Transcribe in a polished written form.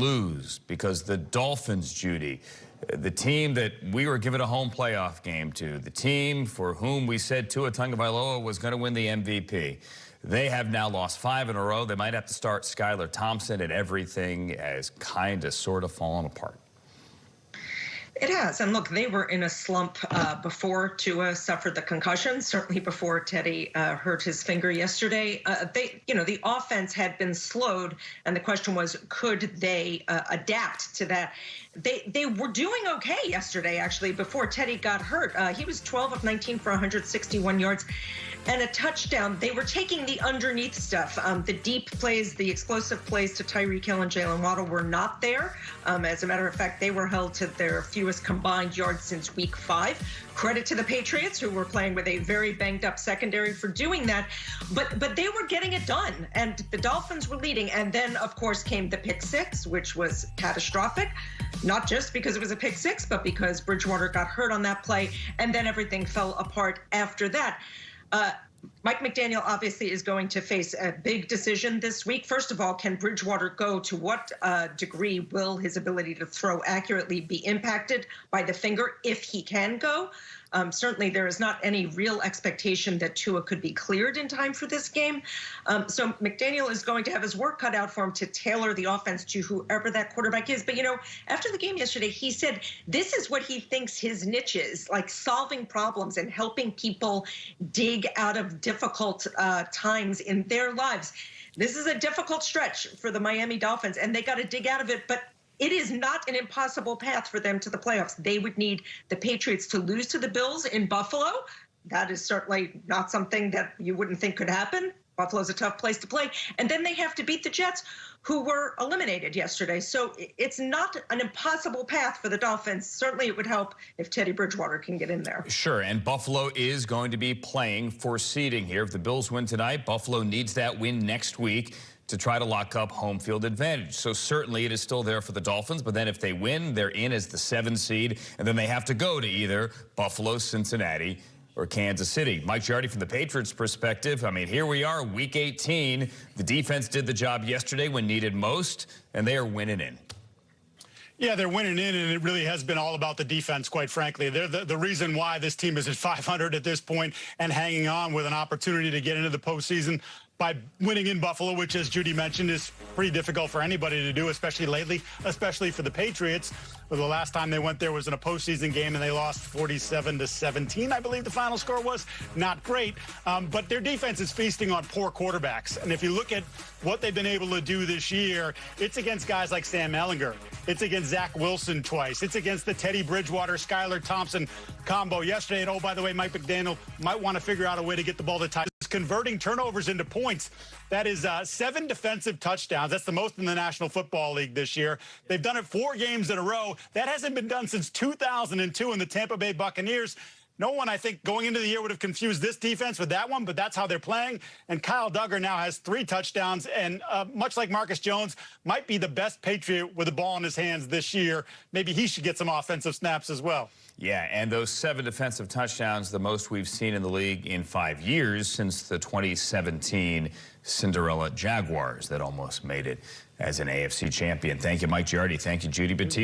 lose because the Dolphins, Judy, the team that we were giving a home playoff game to, the team for whom we said Tua Tagovailoa was going to win the MVP, they have now lost 5 in a row. They might have to start Skylar Thompson, and everything has kind of sort of fallen apart. It has. And look, they were in a slump before Tua suffered the concussion, certainly before Teddy hurt his finger yesterday. The offense had been slowed, and the question was, could they adapt to that? They were doing okay yesterday, actually, before Teddy got hurt. He was 12 of 19 for 161 yards and a touchdown. They were taking the underneath stuff. The deep plays, the explosive plays to Tyreek Hill and Jalen Waddle were not there. As a matter of fact, they were held to their fewest combined yards since week 5. Credit to the Patriots, who were playing with a very banged-up secondary for doing that. But they were getting it done, and the Dolphins were leading. And then, of course, came the pick 6, which was catastrophic. Not just because it was a pick 6, but because Bridgewater got hurt on that play, and then everything fell apart after that. Mike McDaniel obviously is going to face a big decision this week. First of all, can Bridgewater go? To what degree will his ability to throw accurately be impacted by the finger if he can go? Certainly, there is not any real expectation that Tua could be cleared in time for this game. So McDaniel is going to have his work cut out for him to tailor the offense to whoever that quarterback is. But, after the game yesterday, he said this is what he thinks his niche is, like solving problems and helping people dig out of difficult times in their lives. This is a difficult stretch for the Miami Dolphins, and they got to dig out of it. But it is not an impossible path for them to the playoffs. They would need the Patriots to lose to the Bills in Buffalo. That is certainly not something that you wouldn't think could happen. Buffalo's a tough place to play. And then they have to beat the Jets, who were eliminated yesterday. So it's not an impossible path for the Dolphins. Certainly it would help if Teddy Bridgewater can get in there. Sure, and Buffalo is going to be playing for seeding here. If the Bills win tonight, Buffalo needs that win next week to try to lock up home field advantage. So certainly it is still there for the Dolphins, but then if they win, they're in as the 7th seed, and then they have to go to either Buffalo, Cincinnati, or Kansas City. Mike Giardi, from the Patriots' perspective, I mean, here we are, Week 18. The defense did the job yesterday when needed most, and they are winning in. Yeah, they're winning in, and it really has been all about the defense, quite frankly. They're the reason why this team is at 500 at this point and hanging on with an opportunity to get into the postseason by winning in Buffalo, which, as Judy mentioned, is pretty difficult for anybody to do, especially lately, especially for the Patriots. The last time they went there was in a postseason game, and they lost 47-17, I believe the final score was. Not great, but their defense is feasting on poor quarterbacks. And if you look at what they've been able to do this year, it's against guys like Sam Ehlinger. It's against Zach Wilson twice. It's against the Teddy Bridgewater, Skylar Thompson combo yesterday. And, oh, by the way, Mike McDaniel might want to figure out a way to get the ball to tie. Converting turnovers into points. That is 7 defensive touchdowns. That's the most in the National Football League this year. They've done it 4 games in a row. That hasn't been done since 2002 in the Tampa Bay Buccaneers. No one, I think, going into the year would have confused this defense with that one, but that's how they're playing. And Kyle Duggar now has 3 touchdowns, and much like Marcus Jones, might be the best Patriot with the ball in his hands this year. Maybe he should get some offensive snaps as well. Yeah, and those 7 defensive touchdowns, the most we've seen in the league in 5 years since the 2017 Cinderella Jaguars that almost made it as an AFC champion. Thank you, Mike Giardi. Thank you, Judy Batiste.